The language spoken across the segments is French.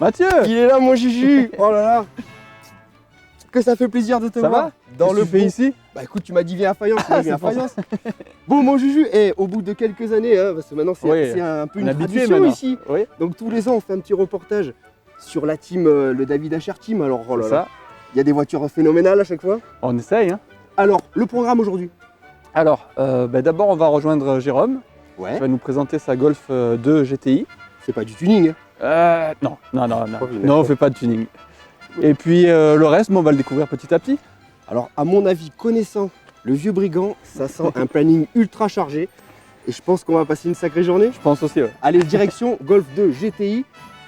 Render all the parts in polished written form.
Mathieu! Il est là, mon Juju. Oh là là. Que ça fait plaisir de te Ça voir. va? Dans le fait ici? Bah écoute, tu m'as dit viens à Fayence, moi, je viens à Fayence. Bon, mon Juju, au bout de quelques années, hein, parce que maintenant c'est un peu une tradition ici. Oui. Donc tous les ans, on fait un petit reportage sur la team, le David Asher Team. Alors, oh là là, il y a des voitures phénoménales à chaque fois. On essaye, hein. Alors, le programme aujourd'hui. Alors, d'abord, on va rejoindre Jérôme. Ouais. Qui va nous présenter sa Golf 2 GTI. C'est pas du tuning. Non, on fait pas de tuning. Et puis le reste, on va le découvrir petit à petit. Alors, à mon avis, connaissant le vieux brigand, ça sent un planning ultra chargé. Et je pense qu'on va passer une sacrée journée. Je pense aussi, ouais. Allez, direction Golf 2 GTI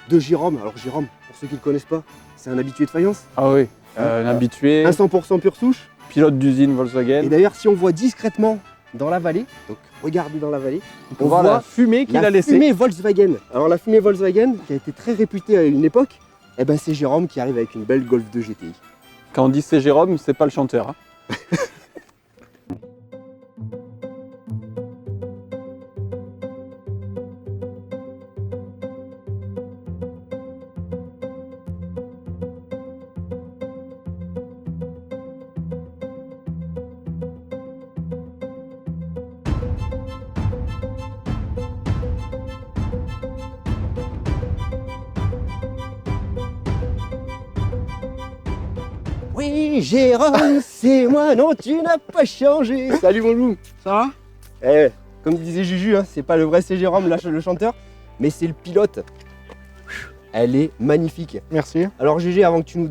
de Jérôme. Alors, Jérôme, pour ceux qui ne le connaissent pas, c'est un habitué de Fayence. Ah oui, un habitué. Un 100% pure souche. Pilote d'usine Volkswagen. Et d'ailleurs, si on voit discrètement dans la vallée, donc regardez dans la vallée, on voit la fumée qu'il a laissée. La fumée Volkswagen. Alors la fumée Volkswagen, qui a été très réputée à une époque, eh ben c'est Jérôme qui arrive avec une belle Golf 2 GTI. Quand on dit c'est Jérôme, c'est pas le chanteur. Hein. Oui, Jérôme, c'est moi, non, tu n'as pas changé. Salut mon loup. Ça va? Comme disait Juju, hein, c'est pas le vrai c'est Jérôme, là, le chanteur, mais c'est le pilote. Elle est magnifique. Merci. Alors GG, avant que tu nous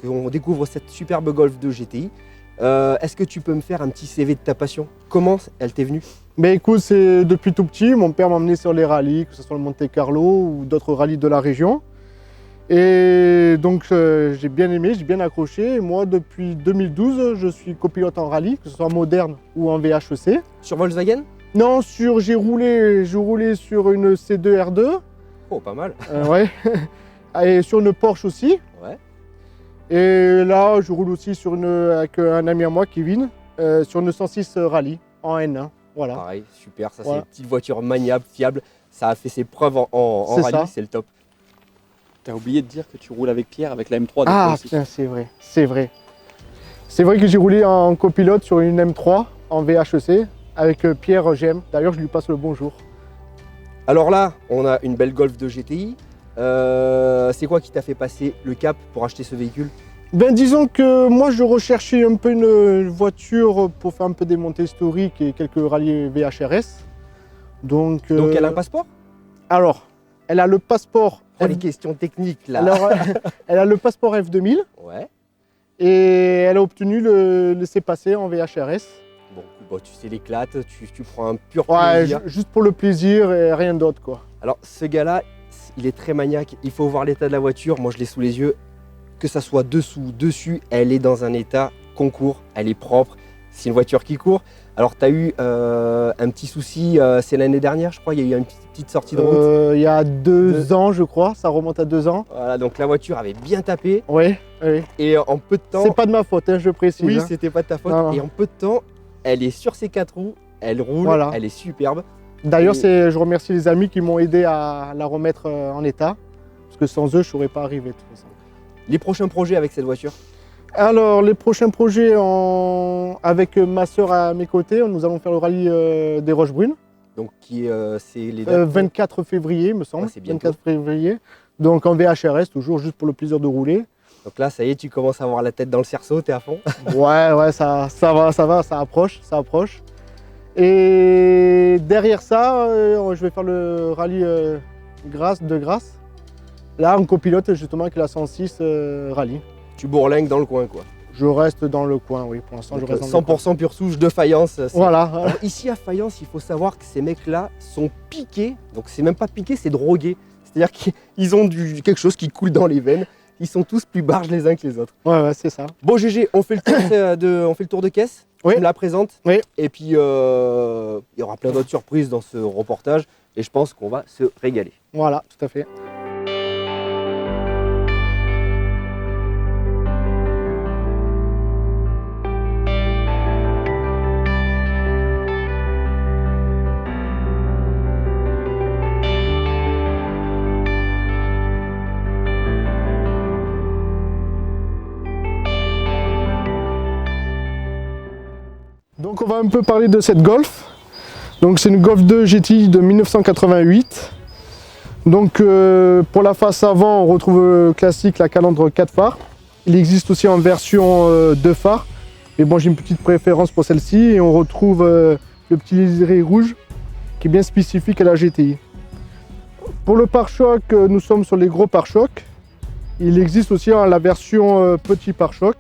qu'on découvre cette superbe Golf 2 GTI, est-ce que tu peux me faire un petit CV de ta passion? Comment elle t'est venue? Ben écoute, c'est depuis tout petit, mon père m'a emmené sur les rallyes, que ce soit le Monte Carlo ou d'autres rallyes de la région. Et donc j'ai bien aimé, j'ai bien accroché. Et moi, depuis 2012, je suis copilote en rallye, que ce soit moderne ou en VHEC. Sur Volkswagen? Non, j'ai roulé sur une C2 R2. Oh, pas mal. Ouais. Et sur une Porsche aussi. Ouais. Et là, je roule aussi avec un ami à moi, Kevin, sur une 106 rallye en N1. Voilà. Pareil, super, ça Voilà. c'est une petite voiture maniable, fiable. Ça a fait ses preuves en rallye, c'est le top. T'as oublié de dire que tu roules avec Pierre, avec la M3. Ah putain, c'est vrai, c'est vrai. C'est vrai que j'ai roulé en copilote sur une M3 en VHEC avec Pierre GM. D'ailleurs, je lui passe le bonjour. Alors là, on a une belle Golf 2 GTI. C'est quoi qui t'a fait passer le cap pour acheter ce véhicule? Ben disons que moi je recherchais un peu une voiture pour faire un peu des montées historiques et quelques rallyes VHRS. Donc elle a un passeport? Alors, elle a le passeport. Oh, les questions techniques là. Alors, elle a le passeport F2000 Ouais. et elle a obtenu le laissez-passer en VHRS. Bon, tu sais l'éclate, tu prends un pur Ouais, plaisir. juste pour le plaisir et rien d'autre quoi. Alors ce gars-là, il est très maniaque. Il faut voir l'état de la voiture. Moi, je l'ai sous les yeux. Que ça soit dessous, dessus, elle est dans un état concours. Elle est propre. C'est une voiture qui court. Alors, tu as eu un petit souci, c'est l'année dernière, je crois. Il y a eu une petite sortie de route. Il y a 2 ans, je crois. Ça remonte à 2 ans. Voilà, donc la voiture avait bien tapé. Oui. Et en peu de temps. C'est pas de ma faute, hein, je précise. Oui, hein. c'était pas de ta faute. Non. Et en peu de temps, elle est sur ses 4 roues. Elle roule. Voilà. Elle est superbe. D'ailleurs, je remercie les amis qui m'ont aidé à la remettre en état. Parce que sans eux, je ne serais pas arrivé de toute façon. Les prochains projets avec cette voiture? Alors, les prochains projets avec ma soeur à mes côtés, nous allons faire le rallye des Roches-Brunes. Donc, c'est les dates 24 février, il me semble. Ouais, c'est bientôt. 24 février. Donc en VHRS, toujours juste pour le plaisir de rouler. Donc là, ça y est, tu commences à avoir la tête dans le cerceau, t'es à fond. Ouais, ça va, ça approche. Et derrière ça, je vais faire le rallye de Grasse. Là, en copilote justement avec la 106 rallye. Tu bourlingues dans le coin, quoi. Je reste dans le coin, oui, pour l'instant je reste dans le coin. 100% pure souche de Fayence. Voilà. Alors, ici à Fayence, il faut savoir que ces mecs-là sont piqués. Donc c'est même pas piqué, c'est drogué. C'est-à-dire qu'ils ont quelque chose qui coule dans les veines. Ils sont tous plus barges les uns que les autres. Ouais, c'est ça. Bon GG, on fait le tour de caisse. Oui. Tu me la présentes. Oui. Et puis il y aura plein d'autres surprises dans ce reportage. Et je pense qu'on va se régaler. Voilà, tout à fait. Donc on va un peu parler de cette Golf. Donc c'est une Golf 2 GTI de 1988. Donc pour la face avant, on retrouve classique la calandre 4 phares. Il existe aussi en version 2 phares. Mais bon, j'ai une petite préférence pour celle-ci. Et on retrouve le petit liseré rouge qui est bien spécifique à la GTI. Pour le pare-choc, nous sommes sur les gros pare-chocs. Il existe aussi la version petit pare-choc.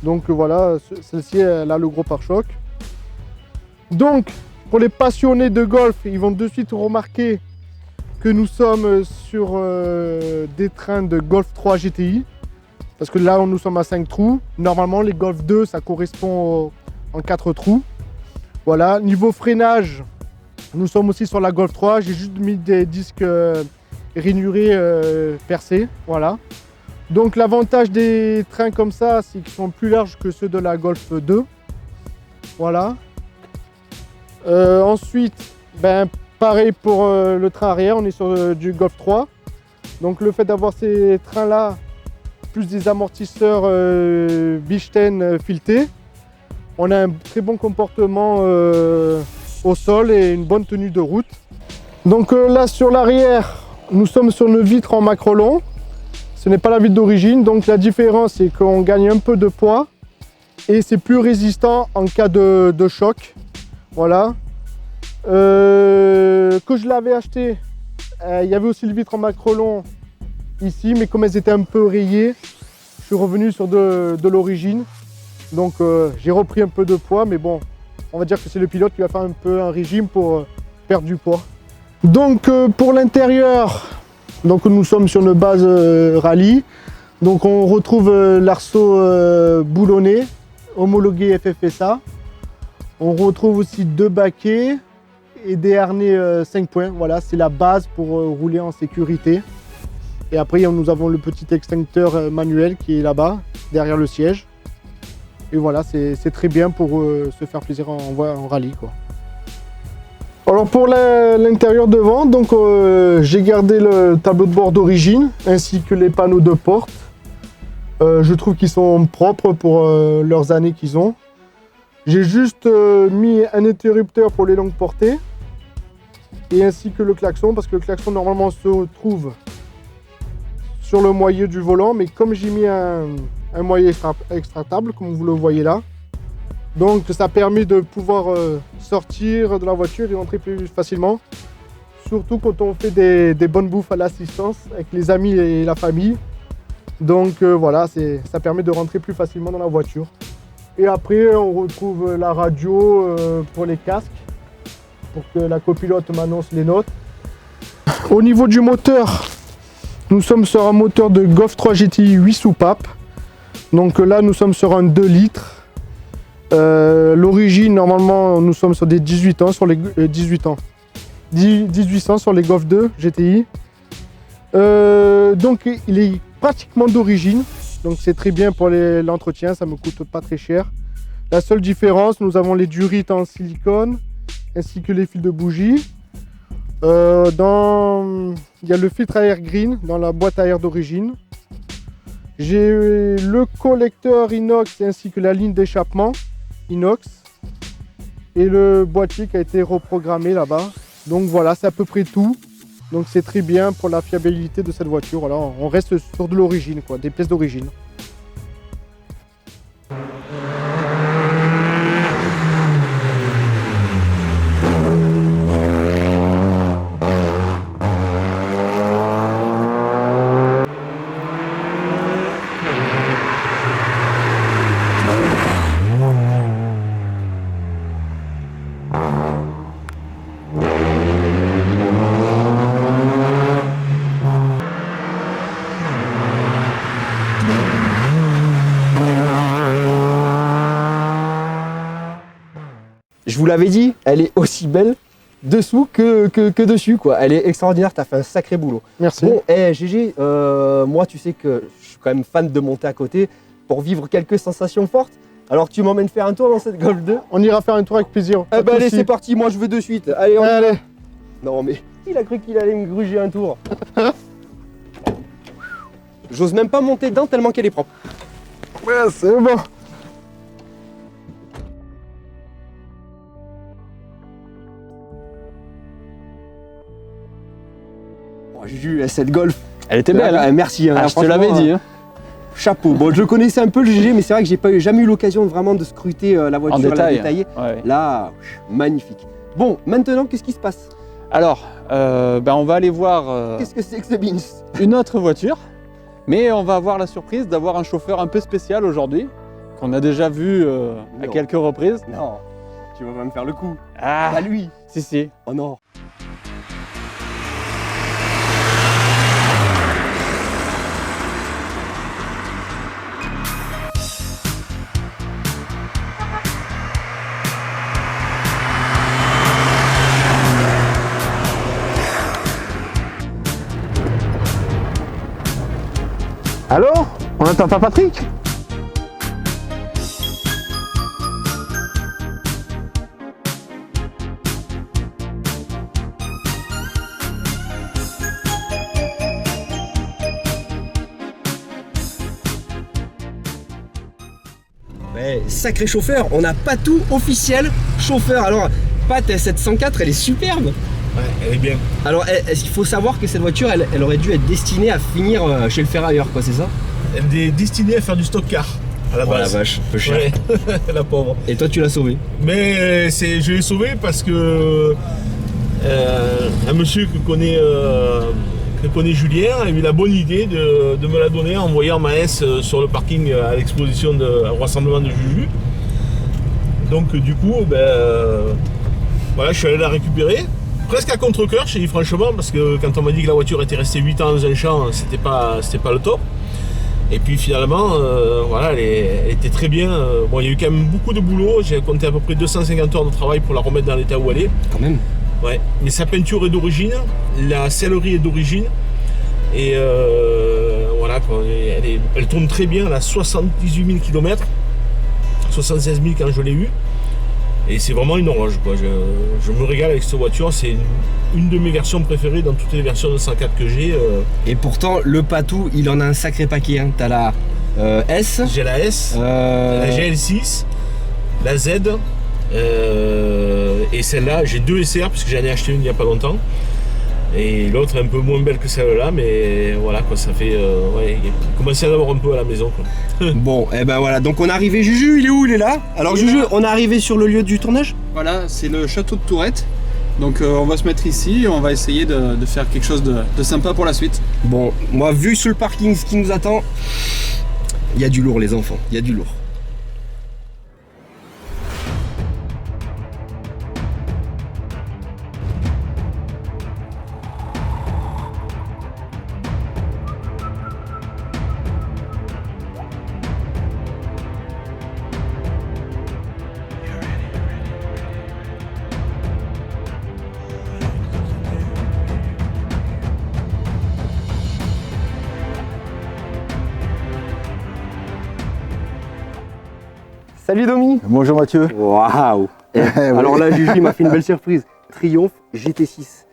Donc voilà, celle-ci elle a le gros pare-choc. Donc pour les passionnés de golf, ils vont de suite remarquer que nous sommes sur des trains de Golf 3 GTI. Parce que là nous sommes à 5 trous. Normalement les Golf 2 ça correspond en 4 trous. Voilà, niveau freinage, nous sommes aussi sur la Golf 3. J'ai juste mis des disques rainurés percés. Voilà. Donc l'avantage des trains comme ça, c'est qu'ils sont plus larges que ceux de la Golf 2. Voilà. Ensuite, pareil pour le train arrière, on est sur du Golf 3. Donc le fait d'avoir ces trains-là, plus des amortisseurs Bichten filetés, on a un très bon comportement au sol et une bonne tenue de route. Donc là sur l'arrière, nous sommes sur une vitre en macrolon. Ce n'est pas la vitre d'origine, donc la différence c'est qu'on gagne un peu de poids et c'est plus résistant en cas de choc. Voilà. Que je l'avais acheté, il y avait aussi le vitre en macrolon ici, mais comme elles étaient un peu rayées, je suis revenu sur de l'origine. Donc j'ai repris un peu de poids, mais bon, on va dire que c'est le pilote qui va faire un peu un régime pour perdre du poids. Donc pour l'intérieur, donc nous sommes sur une base rallye. Donc on retrouve l'arceau boulonné, homologué FFSA. On retrouve aussi 2 baquets et des harnais 5 points. Voilà, c'est la base pour rouler en sécurité. Et après nous avons le petit extincteur manuel qui est là-bas, derrière le siège. Et voilà, c'est très bien pour se faire plaisir en rallye, quoi. Alors pour l'intérieur devant, donc j'ai gardé le tableau de bord d'origine ainsi que les panneaux de porte. Je trouve qu'ils sont propres pour leurs années qu'ils ont. J'ai juste mis un interrupteur pour les longues portées et ainsi que le klaxon, parce que le klaxon normalement se trouve sur le moyeu du volant, mais comme j'ai mis un moyeu extractable comme vous le voyez là, donc ça permet de pouvoir sortir de la voiture et rentrer plus facilement, surtout quand on fait des bonnes bouffes à l'assistance avec les amis et la famille. Donc voilà, ça permet de rentrer plus facilement dans la voiture. Et après on retrouve la radio pour les casques, pour que la copilote m'annonce les notes. Au niveau du moteur, nous sommes sur un moteur de Golf 3 GTI 8 soupapes. Donc là nous sommes sur un 2 litres. L'origine, normalement, nous sommes sur des 18 ans, sur les 1800 sur les Golf 2 GTI. Donc il est pratiquement d'origine, donc c'est très bien pour l'entretien, ça me coûte pas très cher. La seule différence, nous avons les durites en silicone ainsi que les fils de bougie. Il y a le filtre à air green dans la boîte à air d'origine. J'ai le collecteur inox ainsi que la ligne d'échappement inox et le boîtier qui a été reprogrammé là-bas. Donc voilà, c'est à peu près tout. Donc c'est très bien pour la fiabilité de cette voiture. Voilà, on reste sur de l'origine, quoi, des pièces d'origine. Je vous l'avais dit, elle est aussi belle dessous que dessus, quoi. Elle est extraordinaire, t'as fait un sacré boulot. Merci. Bon, GG, moi tu sais que je suis quand même fan de monter à côté pour vivre quelques sensations fortes. Alors tu m'emmènes faire un tour dans cette Golf 2? On ira faire un tour avec plaisir. Eh ben allez, c'est parti, moi je veux de suite. Allez, allez. Non mais, il a cru qu'il allait me gruger un tour. J'ose même pas monter dedans tellement qu'elle est propre. Ouais, c'est bon. Juju, cette Golf. Elle était belle, hein. Merci. Hein, Ah, je te l'avais dit. Hein. Chapeau. Bon, je connaissais un peu le GG, mais c'est vrai que j'ai jamais eu l'occasion vraiment de scruter la voiture, la détailler. Ouais. Là, magnifique. Bon, maintenant, qu'est-ce qui se passe? Alors, on va aller voir Qu'est-ce que c'est que ce Beans? une autre voiture, mais on va avoir la surprise d'avoir un chauffeur un peu spécial aujourd'hui, qu'on a déjà vu à quelques reprises. Non, tu vas pas me faire le coup. Ah, Pas lui. si. Oh non. Alors, on n'entend pas Patrick? Ouais, sacré chauffeur, on n'a pas tout officiel chauffeur. Alors, Pat, S704, elle est superbe. Ouais, elle est bien. Alors, est-ce qu'il faut savoir que cette voiture, elle aurait dû être destinée à finir chez le ferrailleur, quoi, c'est ça? Elle est destinée à faire du stock car à la Oh la base. vache, peu cher. Ouais, la pauvre. Et toi, tu l'as sauvée? Mais je l'ai sauvée parce que un monsieur que connaît Julien a eu la bonne idée de me la donner en envoyant ma S sur le parking à l'exposition au rassemblement de Juju. Donc du coup, voilà, je suis allé la récupérer. Presque à contre-cœur, je dis franchement, parce que quand on m'a dit que la voiture était restée 8 ans dans un champ, c'était pas le top. Et puis finalement, voilà, elle était très bien. Bon, il y a eu quand même beaucoup de boulot. J'ai compté à peu près 250 heures de travail pour la remettre dans l'état où elle est. Quand même. Ouais. Mais sa peinture est d'origine, la sellerie est d'origine. Et voilà, quoi, elle tourne très bien. Elle a 78 000 km, 76 000 quand je l'ai eue. Et c'est vraiment une horloge, quoi. Je me régale avec cette voiture. C'est une de mes versions préférées dans toutes les versions de 104 que j'ai. Et pourtant, le Patou, il en a un sacré paquet. Hein. T'as la S. J'ai la S, la GL6, la Z. Et celle-là, j'ai deux SR parce que j'en ai acheté une il n'y a pas longtemps. Et l'autre est un peu moins belle que celle-là, mais voilà, quoi, ça fait. Ouais, il commence à en avoir un peu à la maison, quoi. Bon, et ben voilà, donc on est arrivé. Juju, il est où? Il est là. Alors, Juju, on est arrivé sur le lieu du tournage. Voilà, c'est le château de Tourette. Donc on va se mettre ici et on va essayer de faire quelque chose de sympa pour la suite. Bon, moi, vu sur le parking ce qui nous attend, il y a du lourd, les enfants, il y a du lourd. Salut Domi. Bonjour Mathieu. Waouh. Alors là, Juju m'a fait une belle surprise. Triumph GT6.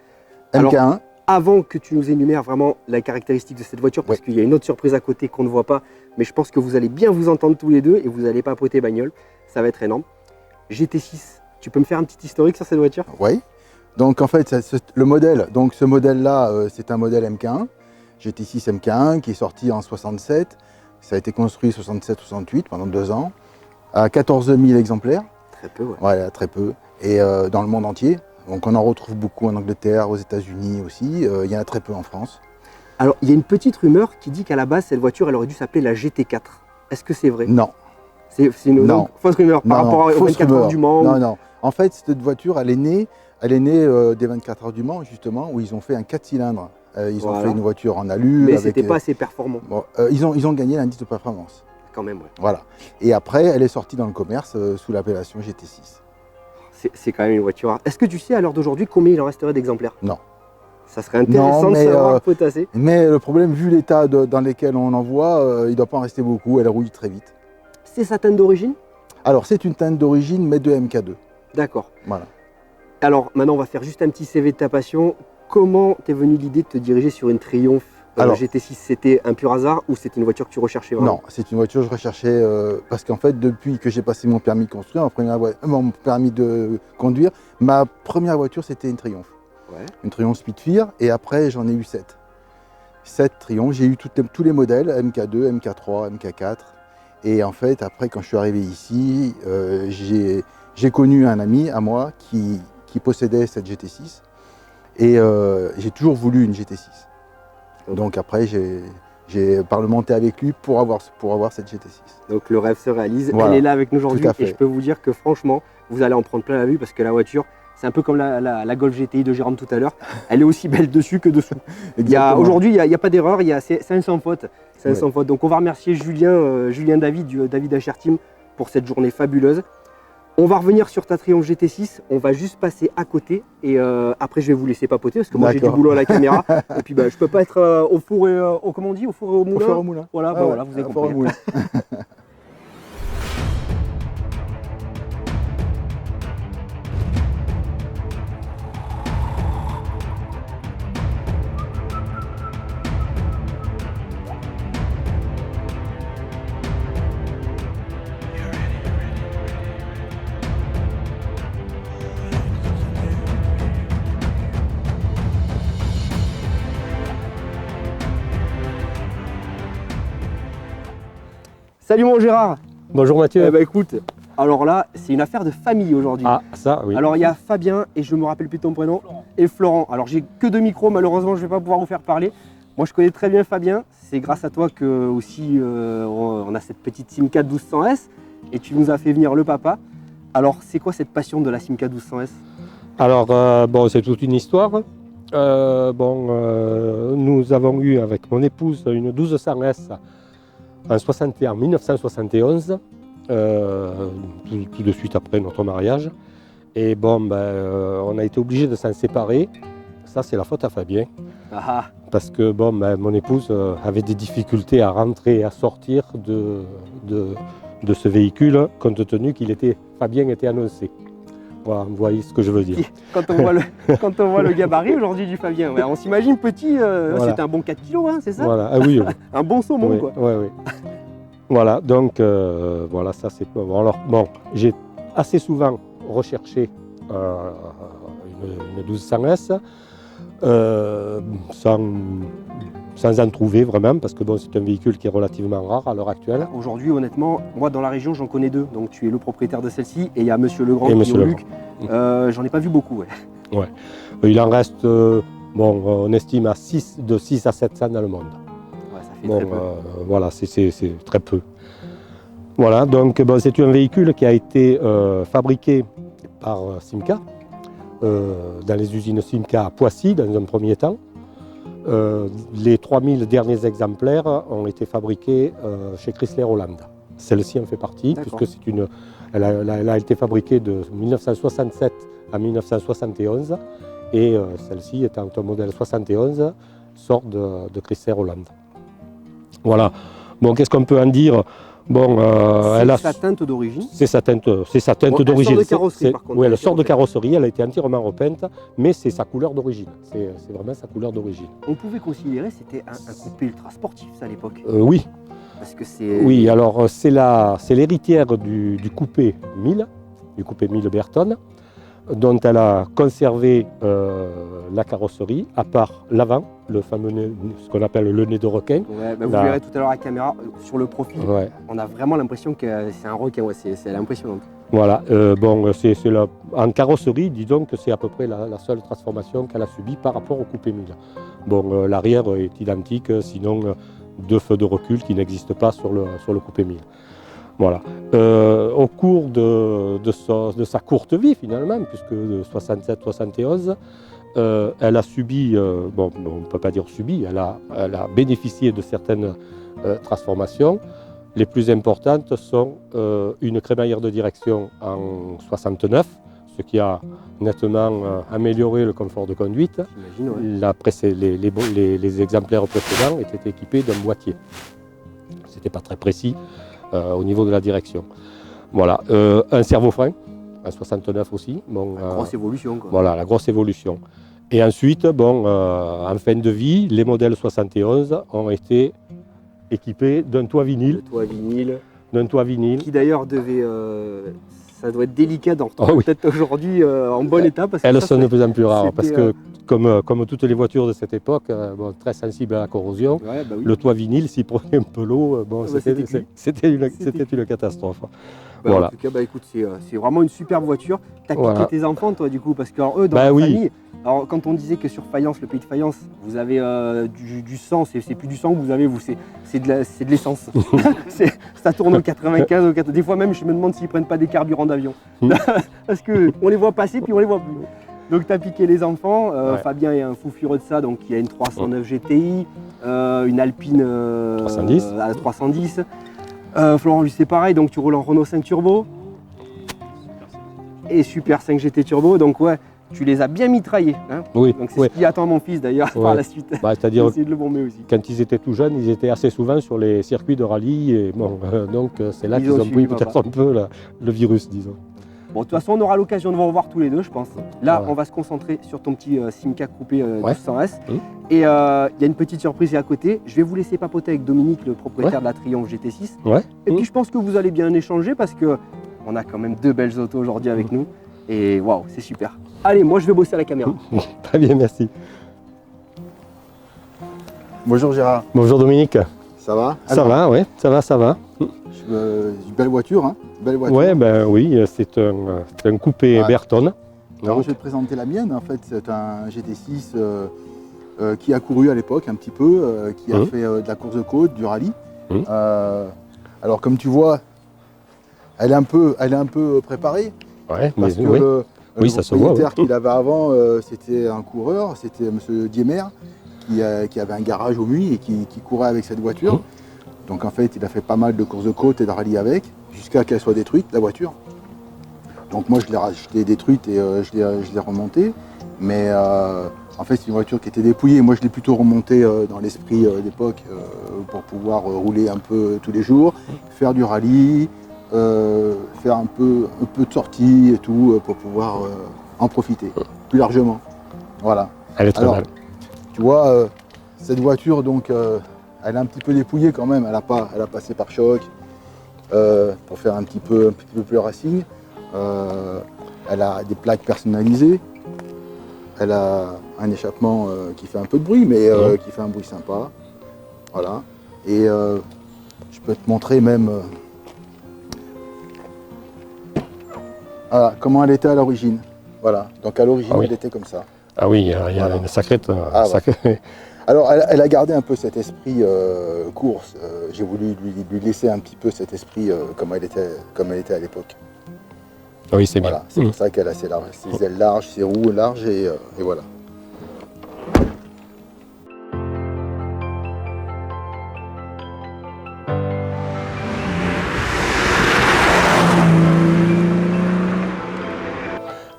Alors, MK1. avant que tu nous énumères vraiment la caractéristique de cette voiture, parce qu'il y a une autre surprise à côté qu'on ne voit pas, mais je pense que vous allez bien vous entendre tous les deux et vous allez papoter bagnole. Ça va être énorme. GT6, tu peux me faire un petit historique sur cette voiture? Oui. Donc en fait, le modèle, donc ce modèle-là, c'est un modèle MK1, GT6 MK1 qui est sorti en 67. Ça a été construit 67-68 pendant 2 ans, à 14 000 exemplaires. Très peu, ouais. Voilà, très peu. Et dans le monde entier. Donc on en retrouve beaucoup en Angleterre, aux États-Unis aussi. Il y en a très peu en France. Alors, il y a une petite rumeur qui dit qu'à la base, cette voiture, elle aurait dû s'appeler la GT4. Est-ce que c'est vrai? Non. C'est une Non. fausse rumeur par rapport aux fausse 24 heures rumeur. du Mans. Non, non. En fait, cette voiture, elle est née des 24 heures du Mans, justement, où ils ont fait un 4 cylindres. Ils ont Voilà. fait une voiture en alu. Mais avec, c'était pas assez performant, bon, ils ont gagné l'indice de performance. quand même. Ouais. Voilà. Et après, elle est sortie dans le commerce sous l'appellation GT6. C'est quand même une voiture. Est-ce que tu sais à l'heure d'aujourd'hui combien il en resterait d'exemplaires? Non. Ça serait intéressant Non, mais, de savoir potasser. Mais le problème, vu l'état dans lequel on en voit, il ne doit pas en rester beaucoup. Elle rouille très vite. C'est sa teinte d'origine? Alors, c'est une teinte d'origine, mais de MK2. D'accord. Voilà. Alors maintenant, on va faire juste un petit CV de ta passion. Comment t'es venue l'idée de te diriger sur une Triumph Alors, GT6? C'était un pur hasard ou c'était une voiture que tu recherchais vraiment? Non, c'est une voiture que je recherchais parce qu'en fait, depuis que j'ai passé mon permis de construire, mon permis de conduire, ma première voiture, c'était une Triumph. Ouais. Une Triumph Spitfire, et après, j'en ai eu 7. 7 Triumph. J'ai eu tous les modèles, MK2, MK3, MK4. Et en fait, après, quand je suis arrivé ici, j'ai connu un ami à moi qui possédait cette GT6. Et j'ai toujours voulu une GT6. Donc après, j'ai parlementé avec lui pour avoir cette GT6. Donc le rêve se réalise. Voilà. Elle est là avec nous aujourd'hui. Tout à fait. Et je peux vous dire que franchement, vous allez en prendre plein la vue parce que la voiture, c'est un peu comme la Golf GTI de Jérôme tout à l'heure. Elle est aussi belle dessus que dessous. Aujourd'hui, il n'y a pas d'erreur. C'est un sans faute. C'est un sans faute. Donc on va remercier Julien David du David HR Team pour cette journée fabuleuse. On va revenir sur ta Triumph GT6, on va juste passer à côté et après je vais vous laisser papoter parce que moi j'ai du boulot à la caméra et puis je peux pas être au four et comment on dit, au four et au moulin. Au four et au moulin. Voilà, voilà, vous avez compris. Salut mon Gérard. Bonjour Mathieu. Eh ben, écoute, alors là, c'est une affaire de famille aujourd'hui. Ah, ça, oui. Alors il y a Fabien, et je me rappelle plus ton prénom, et Florent. Alors j'ai que 2 micros, malheureusement je vais pas pouvoir vous faire parler. Moi je connais très bien Fabien, c'est grâce à toi que aussi on a cette petite Simca 1200S, et tu nous as fait venir le papa. Alors c'est quoi cette passion de la Simca 1200S? Alors, bon, c'est toute une histoire. Nous avons eu avec mon épouse une 1200S en 1971, tout de suite après notre mariage. Et bon, on a été obligé de s'en séparer. Ça, c'est la faute à Fabien. Ah. Parce que bon, mon épouse avait des difficultés à rentrer et à sortir de ce véhicule, compte tenu Fabien était annoncé. Voilà, vous voyez ce que je veux dire. Quand on voit le gabarit aujourd'hui du Fabien, ouais, on s'imagine petit, voilà. C'était un bon 4 kg, hein, c'est ça? Voilà, ah oui. Un bon saumon, oui, quoi. Oui. Voilà, donc voilà, ça c'est... Bon, alors, bon, j'ai assez souvent recherché une 1200S sans en trouver vraiment, parce que bon, c'est un véhicule qui est relativement rare à l'heure actuelle. Aujourd'hui, honnêtement, moi dans la région, j'en connais 2. Donc tu es le propriétaire de celle-ci et il y a Monsieur Legrand Et qui Monsieur est au Legrand. Luc. J'en ai pas vu beaucoup. Ouais. Il en reste, on estime de 6 à 700 dans le monde. Ouais, ça fait très peu. Voilà, c'est très peu. Voilà, donc c'est un véhicule qui a été fabriqué par Simca, dans les usines Simca à Poissy dans un premier temps. Les 3000 derniers exemplaires ont été fabriqués chez Chrysler Holland. Celle-ci en fait partie, puisque elle a été fabriquée de 1967 à 1971, et celle-ci étant un modèle 71, sort de Chrysler Holland. Voilà. Bon, qu'est-ce qu'on peut en dire? Bon, c'est sa teinte d'origine. C'est sa teinte d'origine. Elle sort de carrosserie par contre. Oui, elle sort de carrosserie, elle a été entièrement repeinte, mais c'est sa couleur d'origine. C'est vraiment sa couleur d'origine. On pouvait considérer que c'était un coupé ultra sportif ça, à l'époque. Oui. Parce que c'est... Oui, alors c'est l'héritière du coupé 1000, du coupé 1000 Berton, dont elle a conservé la carrosserie, à part l'avant, le fameux nez, ce qu'on appelle le nez de requin. Ouais, vous verrez tout à l'heure à la caméra, sur le profil, on a vraiment l'impression que c'est un requin, ouais, c'est impressionnant. Voilà, en carrosserie, disons que c'est à peu près la seule transformation qu'elle a subie par rapport au coupé 1000. Bon, l'arrière est identique, sinon 2 feux de recul qui n'existent pas sur le coupé 1000. Voilà. Au cours de sa courte vie finalement, puisque de 67-71, elle a subi, on ne peut pas dire subi, elle a bénéficié de certaines transformations. Les plus importantes sont une crémaillère de direction en 69, ce qui a nettement amélioré le confort de conduite. Ouais. Les exemplaires précédents étaient équipés d'un boîtier. Ce n'était pas très précis au niveau de la direction. Voilà, un servo-frein, en 69 aussi. Bon, grosse évolution, quoi. Voilà, la grosse évolution. Et ensuite, en fin de vie, les modèles 71 ont été équipés d'un toit vinyle. D'un toit vinyle. Qui d'ailleurs devait ça doit être délicat d'en retrouver Oh oui. peut-être aujourd'hui en bon état. Parce que Elles ça, sont de c'est- plus en plus rares c'était, parce que, comme toutes les voitures de cette époque, bon, très sensibles à la corrosion, Ouais, bah oui. le toit vinyle, s'il prenait un peu l'eau, bon, Ah bah, c'était cuit. c'était une catastrophe. Bah, Voilà. En tout cas, bah, écoute, c'est vraiment une superbe voiture. T'as piqué Voilà. tes enfants, toi, du coup, parce que alors, eux, dans Bah la oui. famille, alors, quand on disait que sur Fayence, le pays de Fayence, vous avez du sang, c'est plus du sang que vous avez, vous, c'est de l'essence. Ça tourne au 95, au 80. Des fois même, je me demande s'ils prennent pas des carburants d'avion. Parce qu'on les voit passer, puis on les voit plus. Donc, tu as piqué les enfants. Ouais. Fabien est un fou furieux de ça. Donc, il y a une 309 GTI, une Alpine 310. à 310. Florent, lui, c'est pareil. Donc, tu roules en Renault 5 Turbo et Super 5 GT Turbo. Donc, ouais, tu les as bien mitraillés. Hein. Oui, Donc, c'est ouais. ce qui attend mon fils d'ailleurs par Ouais. la suite. Bah, J'ai c'est-à-dire, essayé de le bomber aussi. quand ils étaient tout jeunes, ils étaient assez souvent sur les circuits de rallye. Et bon, donc, c'est là Ils qu'ils ont ont suivi pris peut-être papa. un peu le virus, disons. Bon, de toute façon, on aura l'occasion de vous revoir tous les deux, je pense. Là, Ouais. on va se concentrer sur ton petit Simca coupé Ouais. 1200S. Mmh. Et il y a une petite surprise à côté. Je vais vous laisser papoter avec Dominique, le propriétaire de la Triumph GT6. Ouais. Et Mmh. puis, je pense que vous allez bien échanger parce que on a quand même deux belles autos aujourd'hui avec nous. Et waouh, c'est super. Allez, moi, je vais bosser à la caméra. Très bien, merci. Bonjour Gérard, Bonjour Dominique. ça va? Ça va, ouais, ça va, ça va. Une belle voiture, hein? Belle voiture. Ouais, ben oui, c'est un coupé Ouais. Berton. Alors, Donc, je vais te présenter la mienne. En fait, c'est un GT6 qui a couru à l'époque un petit peu, qui a Mhm. fait de la course de côte, du rallye. Mhm. Alors, comme tu vois, elle est un peu préparée. ouais, Parce mais que oui. le Oui, ça se voit, propriétaire ouais. qu'il avait avant, c'était un coureur, c'était M. Diemer, qui avait un garage au Muy et qui courait avec cette voiture. Mhm. Donc en fait, il a fait pas mal de courses de côte et de rallye avec, jusqu'à qu'elle soit détruite, la voiture. Donc moi, je l'ai détruite et je l'ai remontée. Mais en fait, c'est une voiture qui était dépouillée. Moi, je l'ai plutôt remontée dans l'esprit d'époque pour pouvoir rouler un peu tous les jours, faire du rallye, faire un peu de sortie et tout, pour pouvoir en profiter plus largement. Voilà. Elle est très Alors, belle. Tu vois, cette voiture, donc, elle est un petit peu dépouillée quand même. Elle a passé par choc pour faire un petit peu plus racing. Elle a des plaques personnalisées. Elle a un échappement qui fait un peu de bruit, mais qui fait un bruit sympa. Voilà. Et je peux te montrer même voilà, comment elle était à l'origine. Voilà. Donc à l'origine, Ah oui. elle était comme ça. Ah oui, il y a Voilà. une sacrée. Ah, Alors, elle a gardé un peu cet esprit course. J'ai voulu lui laisser un petit peu cet esprit comme elle était à l'époque. Oui, c'est bien. Voilà, c'est pour ça qu'elle a ses ailes larges, ses roues larges et voilà.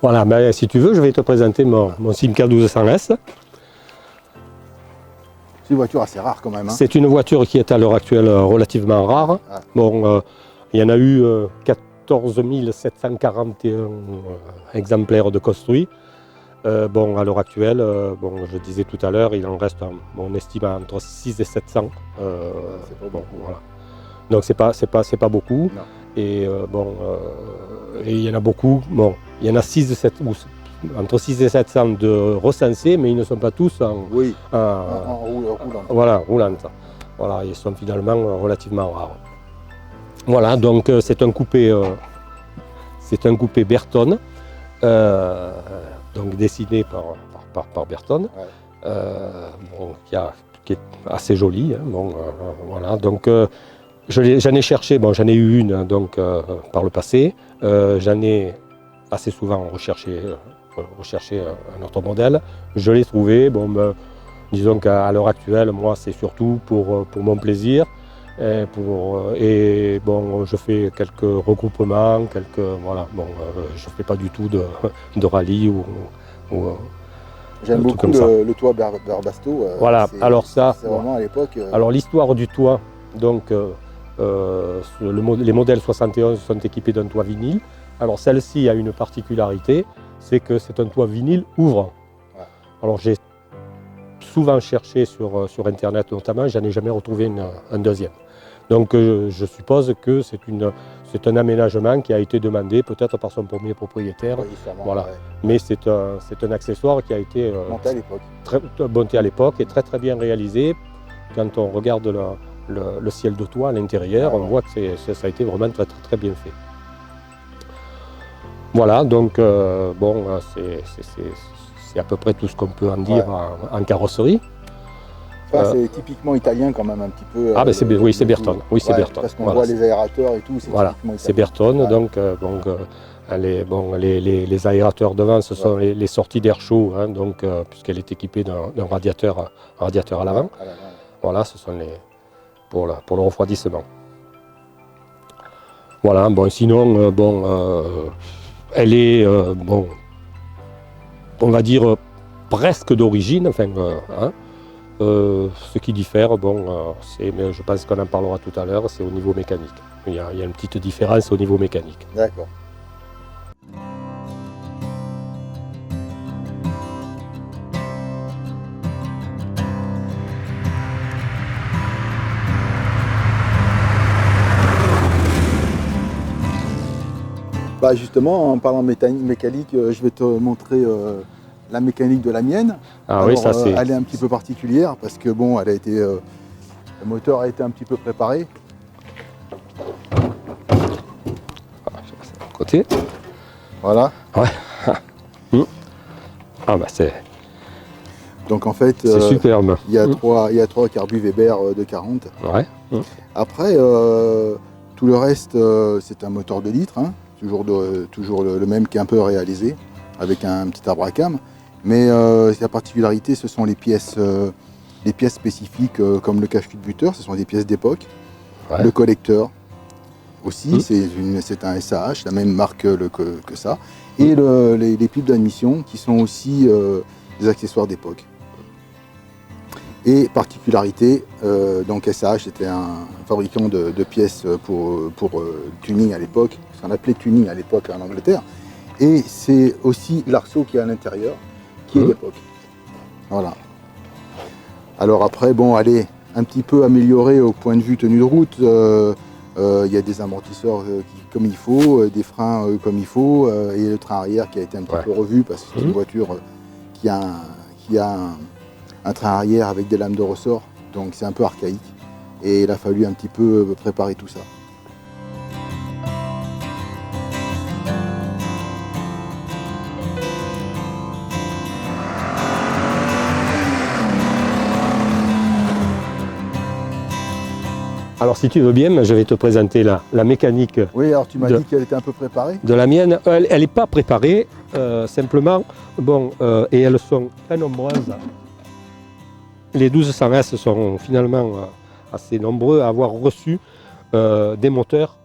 Voilà, ben, si tu veux, je vais te présenter mon Simca 1200S. C'est une voiture assez rare quand même. Hein. C'est une voiture qui est à l'heure actuelle relativement rare. Ah. Bon, il y en a eu 14 741 exemplaires de construits. Bon, à l'heure actuelle, bon, je disais tout à l'heure, il en reste, on estime entre 6 et 700. C'est pas Bon, beaucoup. voilà. Donc c'est pas beaucoup. Non. Et et il y en a beaucoup. Bon, il y en a 6 et 7, entre 6 et 700 de recensés, mais ils ne sont pas tous Oui, en- en roulant. voilà, roulantes. Voilà, ils sont finalement relativement rares. Voilà, donc c'est un coupé Berton, donc dessiné par Berton, Ouais. bon, qui est assez joli. Hein, bon, voilà, donc j'en ai cherché, bon, j'en ai eu une donc par le passé, j'en ai assez souvent recherché un autre modèle. Je l'ai trouvé. Bon, ben, disons qu'à l'heure actuelle, moi, c'est surtout pour mon plaisir. Et bon, je fais quelques regroupements, voilà. Bon, je fais pas du tout de rallye ou J'aime un truc beaucoup comme ça. le toit Barbasto. Voilà, alors ça, C'est vraiment à l'époque. alors l'histoire du toit, donc les modèles 71 sont équipés d'un toit vinyle. Alors celle-ci a une particularité, c'est que c'est un toit vinyle ouvrant. Ouais. Alors j'ai souvent cherché sur internet notamment, j'en ai jamais retrouvé un deuxième. Donc je suppose que c'est c'est un aménagement qui a été demandé peut-être par son premier propriétaire, Oui, sûrement, voilà. ouais. mais c'est un accessoire qui a été Monté à l'époque. très monté à l'époque et très bien réalisé. Quand on regarde le ciel de toit à l'intérieur, Ah, on ouais. voit que ça a été vraiment très bien fait. Voilà, donc bon, c'est à peu près tout ce qu'on peut en dire en carrosserie. Enfin, c'est typiquement italien quand même un petit peu. Ah ben c'est le Bertone, tout. oui c'est Ouais, Bertone. Parce qu'on Voilà, voit les aérateurs et tout, c'est voilà, typiquement c'est italien. Bertone, Ouais. donc les aérateurs devant, ce sont les sorties d'air chaud, hein, donc puisqu'elle est équipée d'un radiateur à l'avant. À l'avant. Voilà, ce sont pour le refroidissement. Voilà, bon, sinon, elle est, on va dire, presque d'origine, enfin, ce qui diffère, mais je pense qu'on en parlera tout à l'heure, c'est au niveau mécanique. Il y a une petite différence au niveau mécanique. D'accord. Bah justement, en parlant mécanique, je vais te montrer la mécanique de la mienne. Ah oui, Alors, ça c'est... elle est un petit peu particulière parce que bon, elle a été, le moteur a été un petit peu préparé. Côté. Voilà. Ah bah c'est Donc en fait, superbe. il y a trois carbu Weber de 40. Ouais. Après, tout le reste, c'est un moteur de litre, hein, toujours le même qui est un peu réalisé, avec un petit arbre à cam. Mais la particularité, ce sont les pièces spécifiques comme le cache-cul-buteur, ce sont des pièces d'époque. Ouais. Le collecteur aussi, c'est un SAH, la même marque que ça. Et les pipes d'admission qui sont aussi des accessoires d'époque. Et particularité, donc SAH était un fabricant de pièces pour tuning à l'époque, ce qu'on appelait tuning à l'époque en Angleterre. Et c'est aussi l'arceau qui est à l'intérieur, qui est d'époque. Voilà. Alors après, bon, elle est un petit peu améliorée au point de vue tenue de route. Il y a des amortisseurs comme il faut, des freins comme il faut, et le train arrière qui a été un petit peu revu parce que c'est une voiture qui a un train arrière avec des lames de ressort, donc c'est un peu archaïque. Et il a fallu un petit peu préparer tout ça. Alors si tu veux bien, je vais te présenter la mécanique Oui, alors tu m'as dit qu'elle était un peu préparée. de la mienne. Elle n'est pas préparée, simplement, et elles sont très nombreuses. Les 1200S sont finalement assez nombreux à avoir reçu des moteurs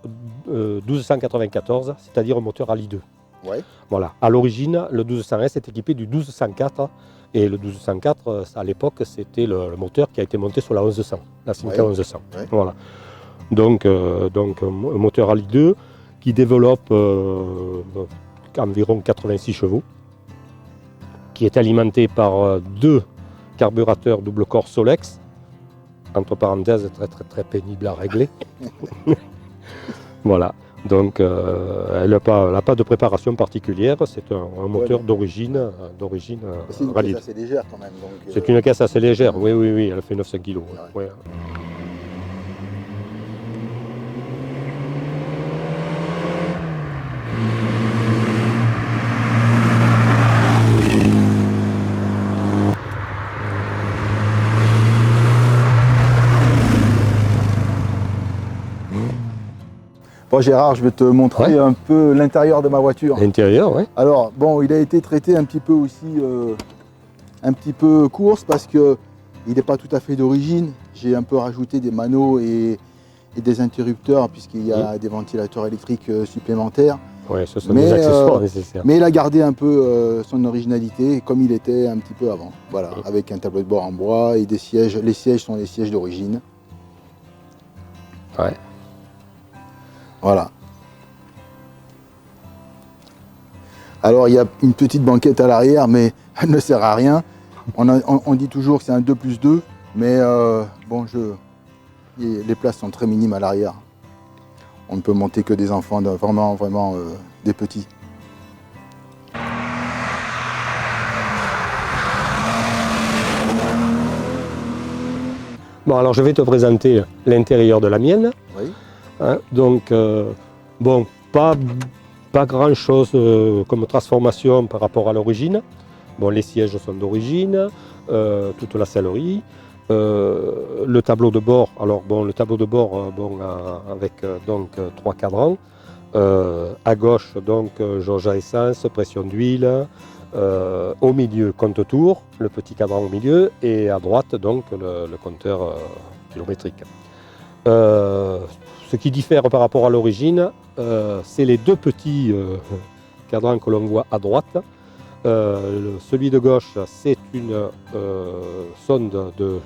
1294, c'est-à-dire un moteur Ali 2. Ouais. Voilà. À l'origine, le 1200S est équipé du 1204, et le 1204, à l'époque, c'était le moteur qui a été monté sur la 1100, la Simca 1100. Ouais. Voilà. Donc un moteur Ali 2 qui développe environ 86 chevaux, qui est alimenté par deux carburateurs double corps Solex, entre parenthèses très pénible à régler. Voilà. Donc elle n'a pas de préparation particulière, c'est un moteur d'origine C'est une rallye. caisse assez légère quand même. C'est une caisse assez légère, oui, elle fait 900 kg. Ouais. Ouais. Bon Gérard, je vais te montrer un peu l'intérieur de ma voiture. L'intérieur, oui. Alors bon, il a été traité un petit peu aussi, un petit peu course parce que il n'est pas tout à fait d'origine. J'ai un peu rajouté des manos et des interrupteurs puisqu'il y a des ventilateurs électriques supplémentaires. Oui, ce sont des accessoires nécessaires. Mais il a gardé un peu son originalité comme il était un petit peu avant. Voilà, avec un tableau de bord en bois et des sièges. Les sièges sont des sièges d'origine. Ouais. Voilà. Alors il y a une petite banquette à l'arrière, mais elle ne sert à rien. On dit toujours que c'est un 2+2, mais bon, les places sont très minimes à l'arrière. On ne peut monter que des enfants vraiment des petits. Bon, alors je vais te présenter l'intérieur de la mienne. Oui. Hein, donc, bon, pas grand chose comme transformation par rapport à l'origine. Bon, les sièges sont d'origine, toute la sellerie. Le tableau de bord, alors bon, le tableau de bord avec donc 3 cadrans. À gauche, donc jauge à essence, pression d'huile. Au milieu, compte-tour, le petit cadran au milieu, et à droite, donc, le compteur kilométrique. Ce qui diffère par rapport à l'origine, c'est les deux petits cadrans que l'on voit à droite. Celui de gauche, c'est une sonde de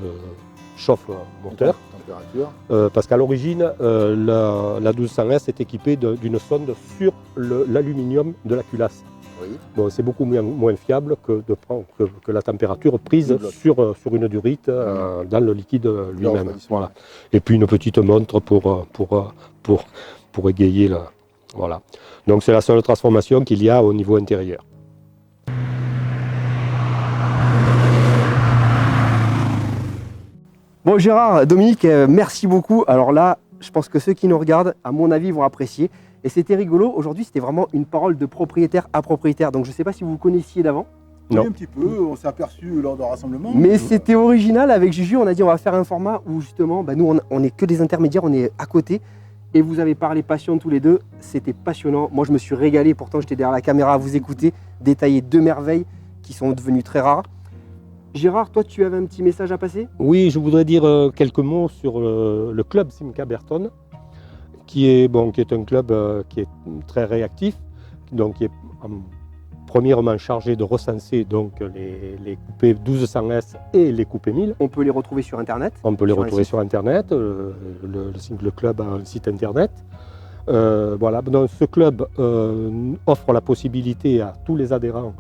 chauffe-moteur. Parce qu'à l'origine, la 1200S est équipée d'une sonde sur l'aluminium de la culasse. Oui. Bon, c'est beaucoup moins fiable que la température prise sur une durite dans le liquide lui-même. Voilà. Et puis une petite montre pour égayer le. Voilà. Donc c'est la seule transformation qu'il y a au niveau intérieur. Bon Gérard, Dominique, merci beaucoup. Alors là, je pense que ceux qui nous regardent, à mon avis, vont apprécier. Et c'était rigolo, aujourd'hui c'était vraiment une parole de propriétaire à propriétaire. Donc je ne sais pas si vous vous connaissiez d'avant. Oui, Non. un petit peu, on s'est aperçu lors de rassemblement. Mais c'était original, avec Juju, on a dit on va faire un format où justement, nous on n'est que des intermédiaires, on est à côté. Et vous avez parlé passion tous les deux, c'était passionnant. Moi je me suis régalé, pourtant j'étais derrière la caméra à vous écouter, détailler 2 merveilles qui sont devenues très rares. Gérard, toi tu avais un petit message à passer? Oui, je voudrais dire quelques mots sur le club Simca Berton, qui est un club qui est très réactif, donc qui est premièrement chargé de recenser donc, les coupés 1200S et les coupés 1000. On peut les retrouver sur internet. On peut les retrouver sur internet, le club a un site internet. Voilà. Donc, ce club offre la possibilité à tous les adhérents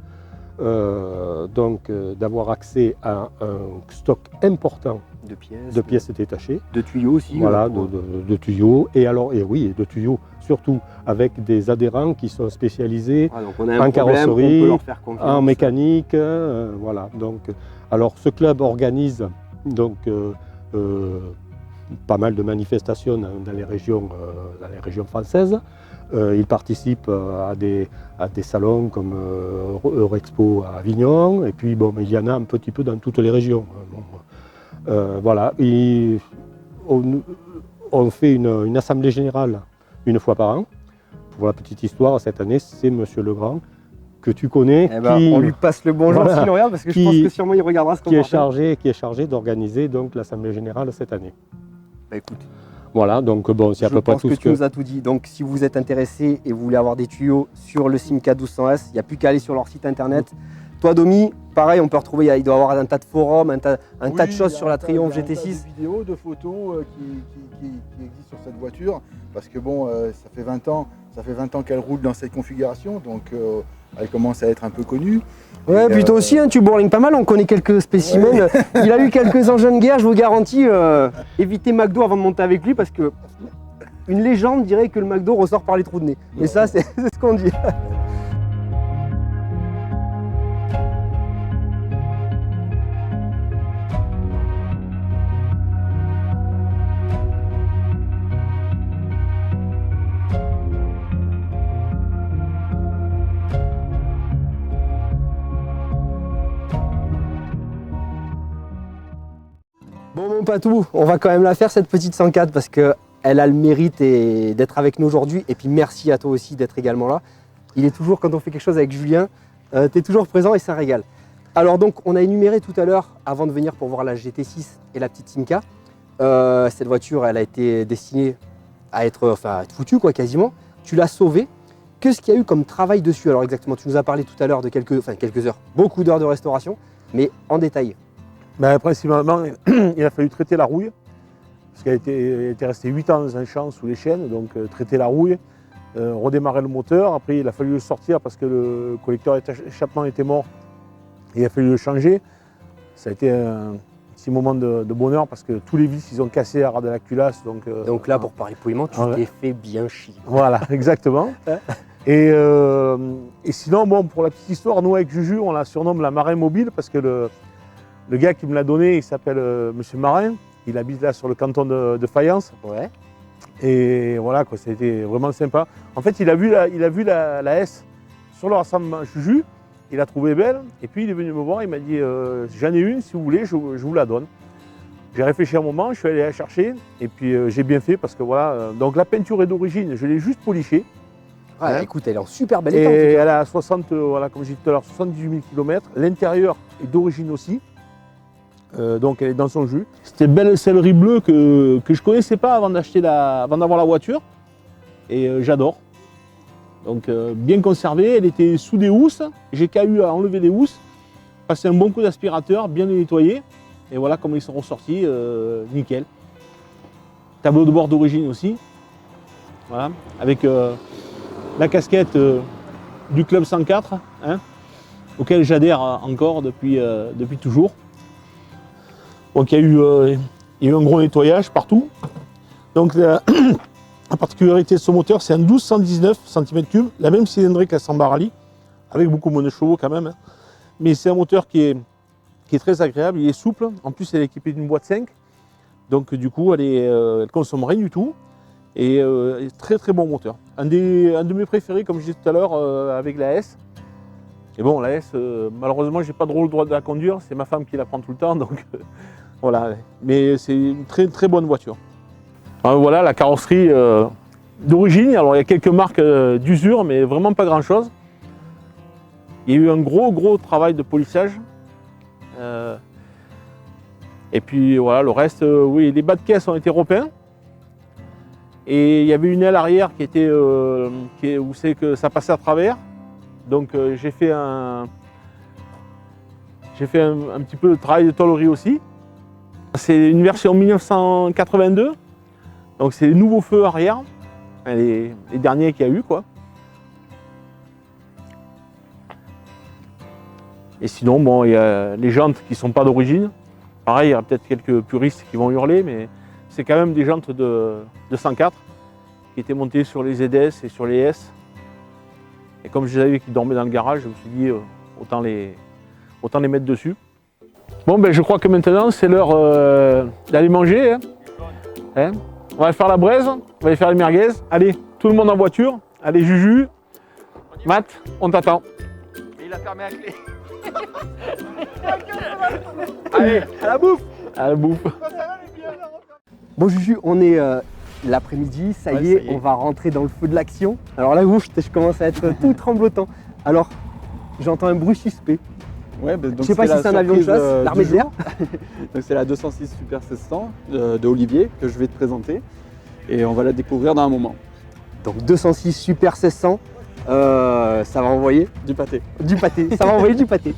d'avoir accès à un stock important de pièces détachées. de tuyaux aussi. Voilà, de tuyaux. Et de tuyaux, surtout avec des adhérents qui sont spécialisés donc on a en carrosserie, on peut leur faire confiance. en mécanique. Voilà. Donc, alors, ce club organise donc, pas mal de manifestations dans les régions françaises. Il participe à des salons comme Eurexpo à Avignon, et puis il y en a un petit peu dans toutes les régions. Voilà. On fait une assemblée générale une fois par an. Pour la petite histoire, cette année, c'est Monsieur Legrand, que tu connais, on lui passe le bonjour s'il nous regarde, parce que je pense que sûrement il regardera ce qu'on qui est chargé d'organiser donc l'assemblée générale cette année. Bah écoute, voilà, donc c'est à peu près tout ce que tu nous as tout dit. Donc si vous êtes intéressé et vous voulez avoir des tuyaux sur le Simca 1200S, il n'y a plus qu'à aller sur leur site internet. Toi Domi, pareil, on peut retrouver, il doit y avoir un tas de forums, un tas de choses sur la Triumph GT6. Il y a des vidéos, de photos qui existent sur cette voiture, parce que ça fait 20 ans qu'elle roule dans cette configuration, donc elle commence à être un peu connue. Ouais, puis toi aussi, tu bourlines pas mal, on connaît quelques spécimens. Ouais. Il a eu quelques engins de guerre, je vous garantis. Évitez McDo avant de monter avec lui, parce que une légende dirait que le McDo ressort par les trous de nez. Mais ça, c'est ce qu'on dit. Bon mon patou, on va quand même la faire cette petite 104 parce qu'elle a le mérite d'être avec nous aujourd'hui. Et puis merci à toi aussi d'être également là. Il est toujours, quand on fait quelque chose avec Julien, tu es toujours présent et ça régale. Alors donc on a énuméré tout à l'heure, avant de venir pour voir la GT6 et la petite Simca, cette voiture elle a été destinée à être foutue quoi quasiment. Tu l'as sauvée. Qu'est-ce qu'il y a eu comme travail dessus? Alors exactement, tu nous as parlé tout à l'heure de quelques heures, beaucoup d'heures de restauration, mais en détail. Principalement, il a fallu traiter la rouille, parce qu'elle était restée 8 ans dans un champ sous les chaînes, donc traiter la rouille, redémarrer le moteur. Après, il a fallu le sortir parce que le collecteur d'échappement était mort, et il a fallu le changer. Ça a été un petit moment de bonheur parce que tous les vis ils ont cassé à ras de la culasse. Donc là, pour Paris Poliment, tu ouais. t'es fait bien chier. Voilà, exactement. Et sinon, bon, pour la petite histoire, nous avec Juju, on la surnomme la Marin Mobile parce que le gars qui me l'a donné, il s'appelle Monsieur Marin. Il habite là sur le canton de Fayence. Ouais. Et voilà, quoi, c'était vraiment sympa. En fait, il a vu la S sur le rassemblement Juju, il l'a trouvée belle, et puis il est venu me voir, il m'a dit j'en ai une, si vous voulez, je vous la donne. J'ai réfléchi un moment, je suis allé la chercher, et puis j'ai bien fait parce que voilà, donc la peinture est d'origine, je l'ai juste polichée. Ouais, Ouais. écoute, elle est en super bel Et état. en tout cas. elle a 60, voilà, comme j'ai dit tout à l'heure, 78 000 km. L'intérieur est d'origine aussi. Donc elle est dans son jus. C'était une belle sellerie bleue que je ne connaissais pas avant d'avoir la voiture. Et j'adore. Donc bien conservée, elle était sous des housses. J'ai qu'à eu à enlever les housses, passer un bon coup d'aspirateur, bien les nettoyer. Et voilà comment ils sont ressortis, nickel. Tableau de bord d'origine aussi. Voilà, avec la casquette du Club 104, hein, auquel j'adhère encore depuis toujours. Donc il y a eu un gros nettoyage partout. Donc la particularité de ce moteur, c'est un 1219 cm3, la même cylindrée que la Samba Rally, avec beaucoup moins de chevaux quand même. Hein. Mais c'est un moteur qui est très agréable, il est souple. En plus, elle est équipée d'une boîte 5. Donc du coup, elle consomme rien du tout. Et très très bon moteur. Un de mes préférés, comme je disais tout à l'heure, avec la S. Et bon, la S, malheureusement, j'ai pas trop le droit de la conduire, c'est ma femme qui la prend tout le temps, donc voilà. Mais c'est une très très bonne voiture. Alors, voilà la carrosserie d'origine. Alors il y a quelques marques d'usure, mais vraiment pas grand chose. Il y a eu un gros travail de polissage. Et puis voilà, le reste, oui, les bas de caisse ont été repeints. Et il y avait une aile arrière qui était, où c'est que ça passait à travers. Donc j'ai fait un petit peu de travail de tôlerie aussi. C'est une version 1982. Donc c'est les nouveaux feux arrière, les derniers qu'il y a eu, quoi. Et sinon, bon, il y a les jantes qui ne sont pas d'origine. Pareil, il y aura peut-être quelques puristes qui vont hurler, mais c'est quand même des jantes de 104 qui étaient montées sur les ZS et sur les S. Et comme je savais qu'ils dormaient dans le garage, je me suis dit autant les mettre dessus. Bon, ben, je crois que maintenant c'est l'heure d'aller manger. Hein. On va faire la braise, on va aller faire les merguez. Allez, tout le monde en voiture. Allez, Juju, Matt, on t'attend. Et il a fermé à clé. Allez, À la bouffe. à la bouffe. Bon Juju, on est l'après-midi, ça y est, on va rentrer dans le feu de l'action. Alors là, ouf, je commence à être tout tremblotant. Alors, j'entends un bruit suspect. Ouais, bah, donc Je sais pas si c'est un avion de chasse, l'armée de l'air. Donc c'est la 206 Super 1600 de Olivier que je vais te présenter. Et on va la découvrir dans un moment. Donc 206 Super 1600, ça va envoyer Du pâté. du pâté. Ça va envoyer du pâté.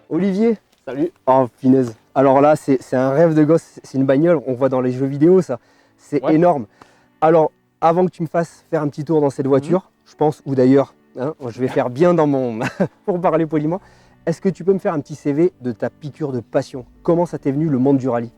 Olivier. Salut. Oh, punaise. Alors là, c'est un rêve de gosse. C'est une bagnole, on voit dans les jeux vidéo ça. C'est Ouais. énorme. Alors, avant que tu me fasses faire un petit tour dans cette voiture, je pense, ou d'ailleurs, hein, je vais faire bien dans mon... pour parler poliment, est-ce que tu peux me faire un petit CV de ta piqûre de passion? Comment ça t'est venu le monde du rallye?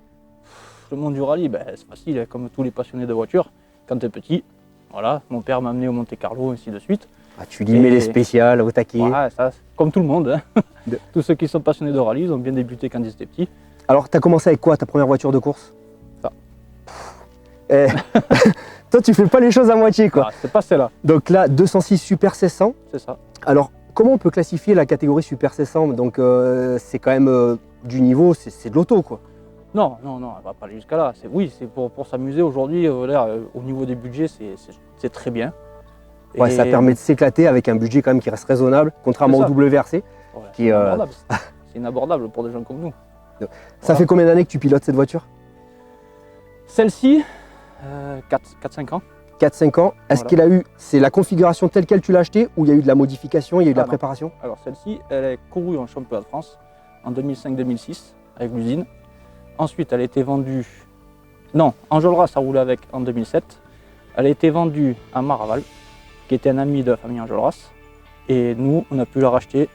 Le monde du rallye, ben, c'est facile, hein, comme tous les passionnés de voiture. Quand tu es petit, voilà, mon père m'a amené au Monte Carlo, ainsi de suite. Ah, tu lui mets Et- les spéciales au taquet. Voilà, ça, c'est comme tout le monde. Hein. De- Tous ceux qui sont passionnés de rallye, ils ont bien débuté quand ils étaient petits. Alors, tu as commencé avec quoi ta première voiture de course? Ça. Eh, toi, tu fais pas les choses à moitié, quoi. Voilà, c'est pas celle-là, Donc là, 206 Super 1600. c'est ça. Alors, comment on peut classifier la catégorie Super 1600? Donc, c'est quand même du niveau, c'est de l'auto, quoi. Non, elle va pas aller jusqu'à là. Oui, c'est pour s'amuser aujourd'hui. Au niveau des budgets, c'est très bien. Ouais, Et- ça permet de s'éclater avec un budget quand même qui reste raisonnable, contrairement C'est au ça. WRC. Ouais, qui, c'est inabordable. C'est inabordable pour des gens comme nous. Ça fait combien d'années que tu pilotes cette voiture? Celle-ci, 4-5 ans. 4-5 ans. Est-ce Voilà. qu'il a eu, c'est la configuration telle qu'elle tu l'as achetée ou il y a eu de la modification, il y a eu de la non. préparation? Alors celle-ci, elle est courue en championnat de France en 2005-2006 avec l'usine. Ensuite, elle a été vendue... Non, Enjolras a roulé avec en 2007. Elle a été vendue à Maraval, qui était un ami de la famille Enjolras. Et nous, on a pu la racheter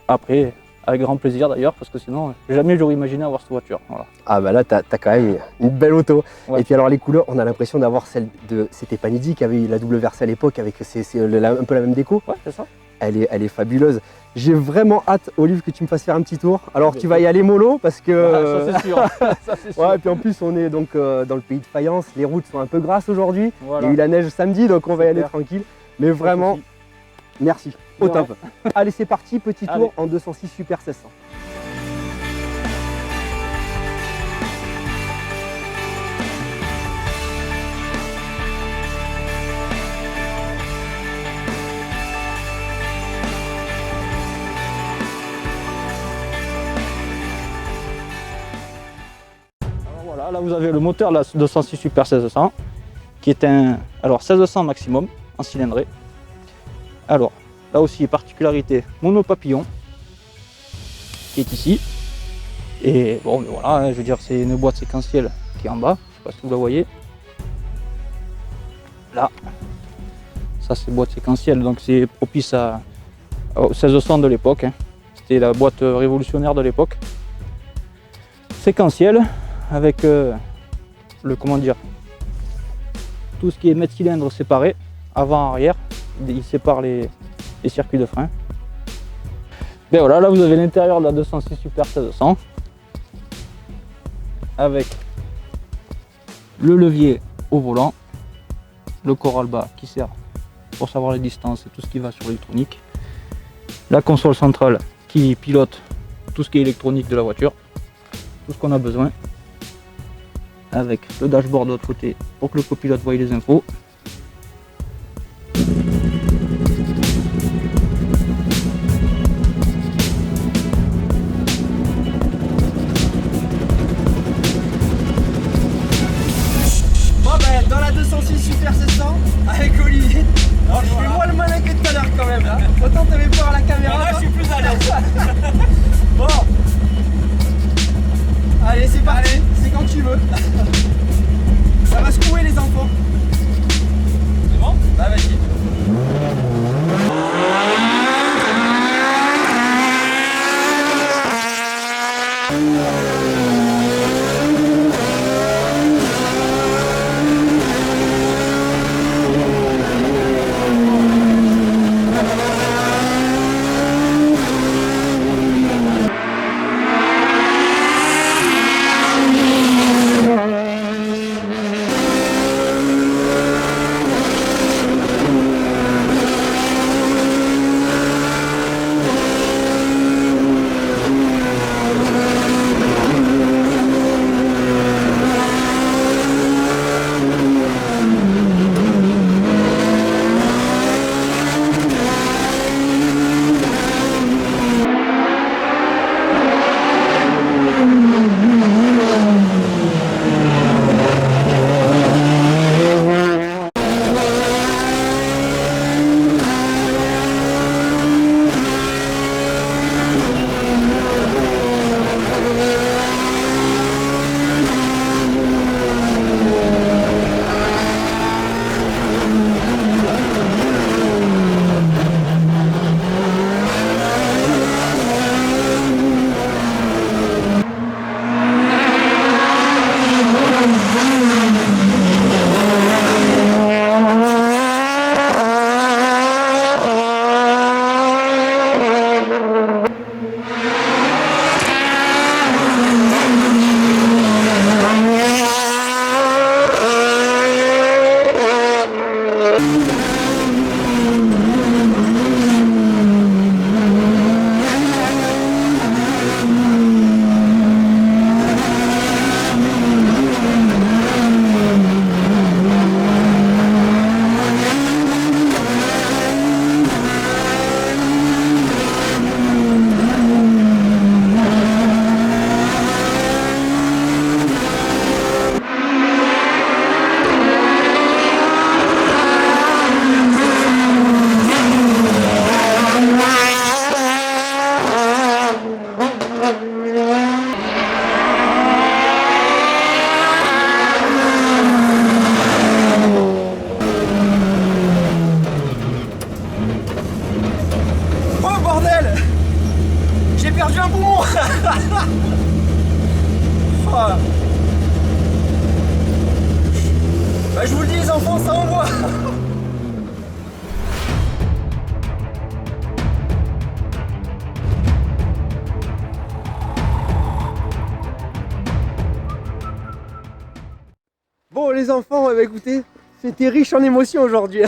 après, avec grand plaisir d'ailleurs, parce que sinon, jamais j'aurais imaginé avoir cette voiture. Voilà. Ah bah là, t'as quand même une belle auto. Ouais. Et puis alors les couleurs, on a l'impression d'avoir celle de... C'était Panizzi qui avait eu la double versée à l'époque avec un peu la même déco. Ouais, c'est ça. Elle est fabuleuse. J'ai vraiment hâte, Olive, que tu me fasses faire un petit tour. Alors Bien tu vas y aller mollo parce que... Ah, ça c'est sûr. Ça, c'est sûr. Ouais, et puis en plus on est donc dans le pays de faïence, les routes sont un peu grasses aujourd'hui. Voilà. Il y a eu la neige samedi, donc on va y aller Super. tranquille. Mais vraiment, merci, au De top. Allez, c'est parti, petit tour Allez. en 206 Super 1600. Alors voilà, là vous avez le moteur de la 206 Super 1600 qui est un 1600 maximum en cylindrée. Alors là aussi particularité monopapillon qui est ici. Et bon mais voilà, hein, je veux dire c'est une boîte séquentielle qui est en bas, je sais pas si vous la voyez. Là, ça c'est boîte séquentielle donc c'est propice au 1600 de l'époque. Hein. C'était la boîte révolutionnaire de l'époque. Séquentielle avec tout ce qui est mètre cylindre séparé, avant, arrière, il sépare les circuits de frein. Ben voilà, là vous avez l'intérieur de la 206 Super 1600 avec le levier au volant, le corral bas qui sert pour savoir les distances et tout ce qui va sur l'électronique, la console centrale qui pilote tout ce qui est électronique de la voiture, tout ce qu'on a besoin, avec le dashboard de l'autre côté pour que le copilote voie les infos. Bon ben dans la 206 Super 700 avec Olivier. Alors je fais moins le malin que tout à l'heure quand même là. Autant t'avais peur à la caméra. Là je suis plus à l'aise. Bon. Allez c'est parti, c'est quand tu veux. Ça va secouer les enfants. C'est bon? Bah vas-y. les enfants, écoutez, c'était riche en émotions aujourd'hui.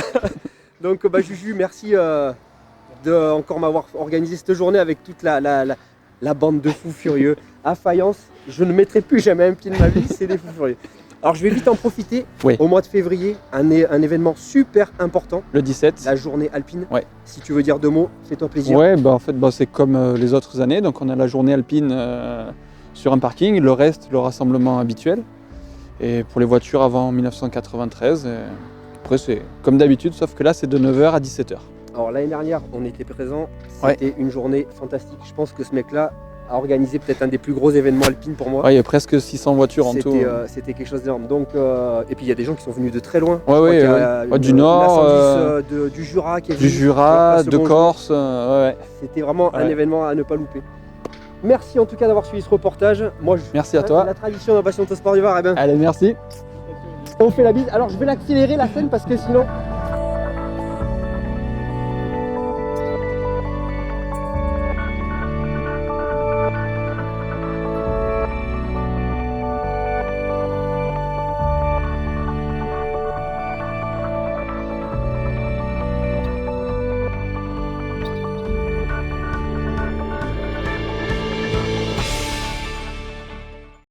Donc Juju, merci de encore m'avoir organisé cette journée avec toute la bande de fous furieux. À Fayence, je ne mettrai plus jamais un pied de ma vie, c'est des fous furieux. Alors je vais vite en profiter. Oui. Au mois de février, un événement super important. Le 17. La journée alpine. Ouais. Si tu veux dire 2 mots, fais-toi plaisir. Ouais, en fait, c'est comme les autres années. Donc on a la journée alpine sur un parking, le reste, le rassemblement habituel. Et pour les voitures avant 1993, après c'est comme d'habitude, sauf que là c'est de 9h à 17h. Alors l'année dernière, on était présents, c'était une journée fantastique. Je pense que ce mec-là a organisé peut-être un des plus gros événements alpines pour moi. Ouais, il y a presque 600 voitures en tout. C'était quelque chose d'énorme. Donc, et puis il y a des gens qui sont venus de très loin. Du Nord, du Jura, qui est du Jura, de Corse. C'était vraiment un événement à ne pas louper. Merci en tout cas d'avoir suivi ce reportage. Moi, merci à toi. La tradition de Passion Autosport du Var, Allez, merci. On fait la bise. Alors je vais l'accélérer la scène parce que sinon